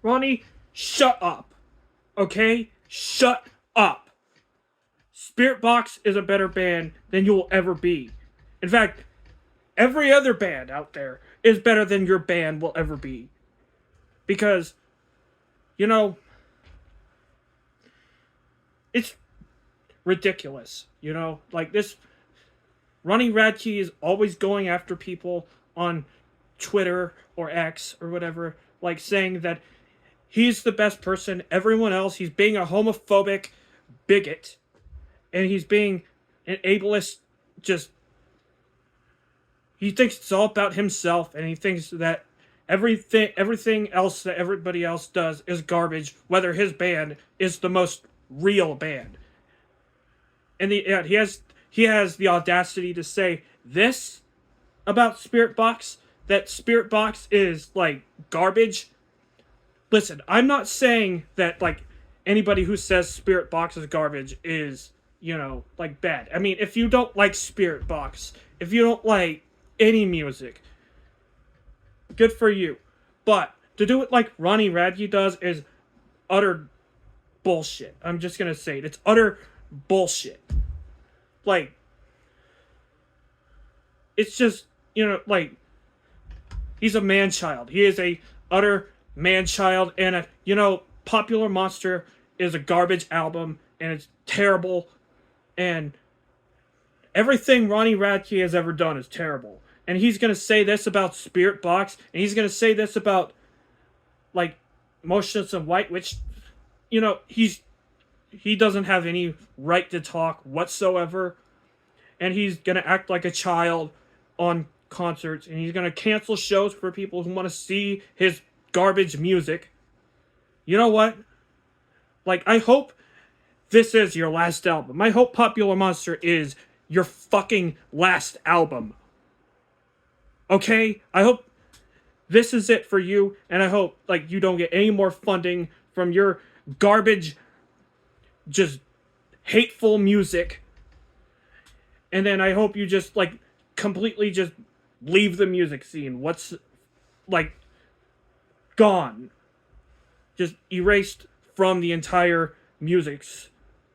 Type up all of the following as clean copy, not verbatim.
Ronnie, shut up. Okay? Shut up. Spirit Box is a better band than you will ever be. In fact, every other band out there is better than your band will ever be. Because, you know, it's ridiculous. You know, like this. Ronnie Radke is always going after people on Twitter or X or whatever, like saying that he's the best person. Everyone else, he's being a homophobic bigot, and he's being an ableist. Just he thinks it's all about himself, and he thinks that everything else that everybody else does is garbage. Whether his band is the most real band, and he has the audacity to say this about Spirit Box, that Spirit Box is like garbage. Listen, I'm not saying that like anybody who says Spirit Box is garbage is, you know, like bad. I mean, if you don't like Spirit Box, if you don't like any music, good for you. But to do it like Ronnie Radke does is utter bullshit. I'm just gonna say it. It's utter bullshit. Like, it's just, you know, like, he's a man-child. He is a utter man-child, and a, you know, Popular Monster is a garbage album, and it's terrible, and everything Ronnie Radke has ever done is terrible. And he's gonna say this about Spirit Box, and he's gonna say this about, like, Motionless in White, which, you know, he doesn't have any right to talk whatsoever, and he's gonna act like a child on concerts, and he's gonna cancel shows for people who want to see his garbage music. You know what? Like, I hope this is your last album. I hope Popular Monster is your fucking last album. Okay? I hope this is it for you, and I hope, like, you don't get any more funding from your garbage, just hateful music. And then I hope you just, like, completely just leave the music scene. What's, like, gone. Just erased from the entire music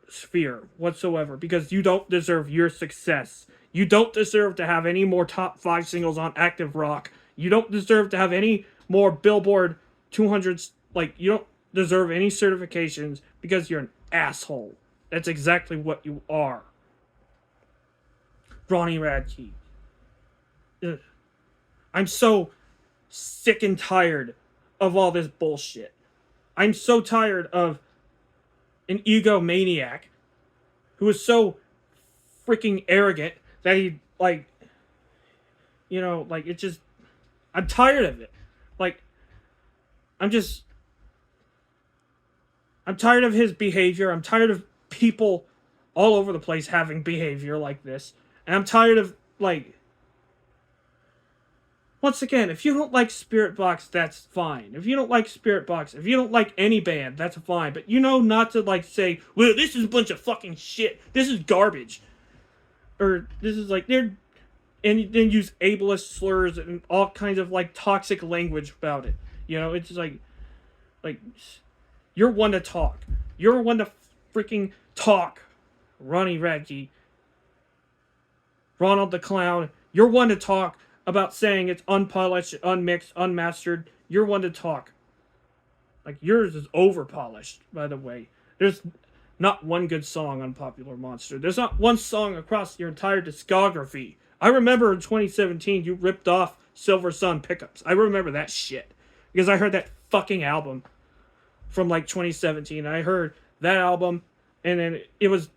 sphere whatsoever. Because you don't deserve your success. You don't deserve to have any more top 5 singles on Active Rock. You don't deserve to have any more Billboard 200s. Like, you don't deserve any certifications because you're an asshole. That's exactly what you are. Ronnie Radke. Ugh. I'm so sick and tired of all this bullshit. I'm so tired of an egomaniac who is so freaking arrogant that he, like, you know, like, it just, I'm tired of it. Like, I'm tired of his behavior. I'm tired of people all over the place having behavior like this. And I'm tired of, like, once again, if you don't like Spirit Box, that's fine. If you don't like Spirit Box, if you don't like any band, that's fine. But you know not to, like, say, well, this is a bunch of fucking shit. This is garbage. Or this is, like, they're... And then use ableist slurs and all kinds of, like, toxic language about it. You know, it's like, you're one to talk. You're one to freaking talk, Ronnie Radke. Ronald the Clown, you're one to talk about saying it's unpolished, unmixed, unmastered. You're one to talk. Like, yours is over-polished, by the way. There's not one good song on Popular Monster. There's not one song across your entire discography. I remember in 2017 you ripped off Silver Sun Pickups. I remember that shit. Because I heard that fucking album from, like, 2017. I heard that album, and then it was...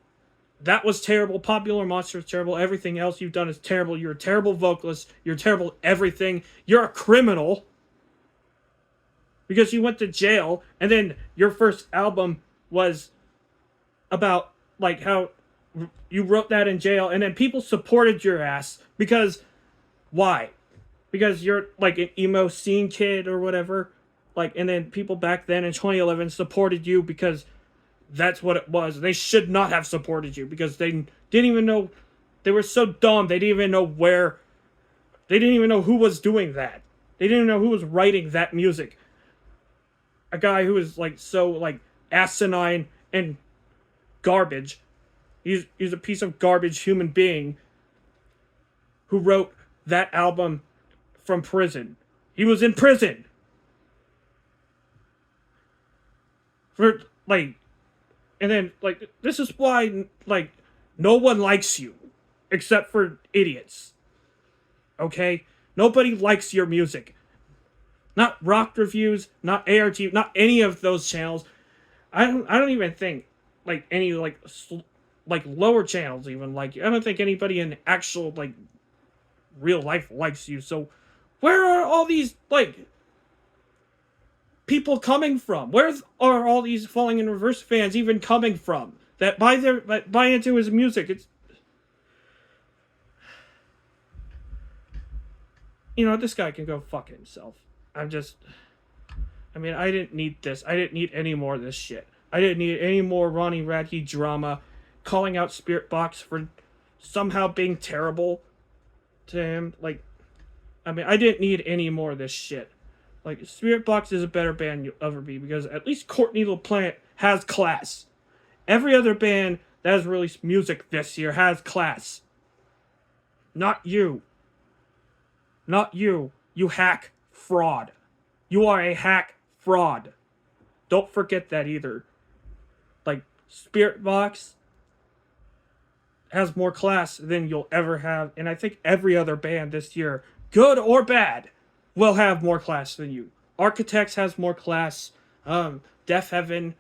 That was terrible. Popular Monster is terrible. Everything else you've done is terrible. You're a terrible vocalist. You're terrible at everything. You're a criminal. Because you went to jail, and then your first album was about, like, how you wrote that in jail, and then people supported your ass because... Why? Because you're, like, an emo scene kid or whatever. Like, and then people back then in 2011 supported you because... That's what it was. They should not have supported you because they didn't even know. They were so dumb. They didn't even know where. They didn't even know who was doing that. They didn't even know who was writing that music. a guy who is like so like asinine and garbage. He's a piece of garbage human being who wrote that album from prison. He was in prison for like, and then like this is why like no one likes you except for idiots. Okay, nobody likes your music. Not rock reviews, not ART, not any of those channels. I don't even think like any like lower channels even like I don't think anybody in actual like real life likes you. So where are all these like people coming from? Where are all these Falling in Reverse fans even coming from that buy into his music? It's, you know, this guy can go fuck himself. I mean, I didn't need this. I didn't need any more of this shit. I didn't need any more Ronnie Radke drama, calling out Spirit Box for somehow being terrible to him. Like, I mean, I didn't need any more of this shit. Like, Spirit Box is a better band you'll ever be because at least Courtney LaPlante has class. Every other band that has released music this year has class. Not you. Not you. You hack fraud. You are a hack fraud. Don't forget that either. Like, Spirit Box has more class than you'll ever have. And I think every other band this year, good or bad, will have more class than you. Architects has more class. Deaf Heaven,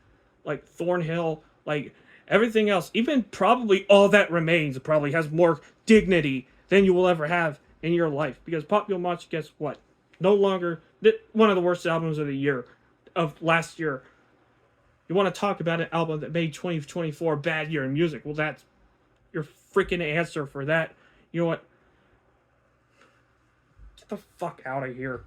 like Thornhill, like everything else. Even probably All That Remains probably has more dignity than you will ever have in your life. Because Popular Monster gets what? No longer one of the worst albums of the year, of last year. You want to talk about an album that made 2024 a bad year in music? Well, that's your freaking answer for that. You know what? Get the fuck out of here.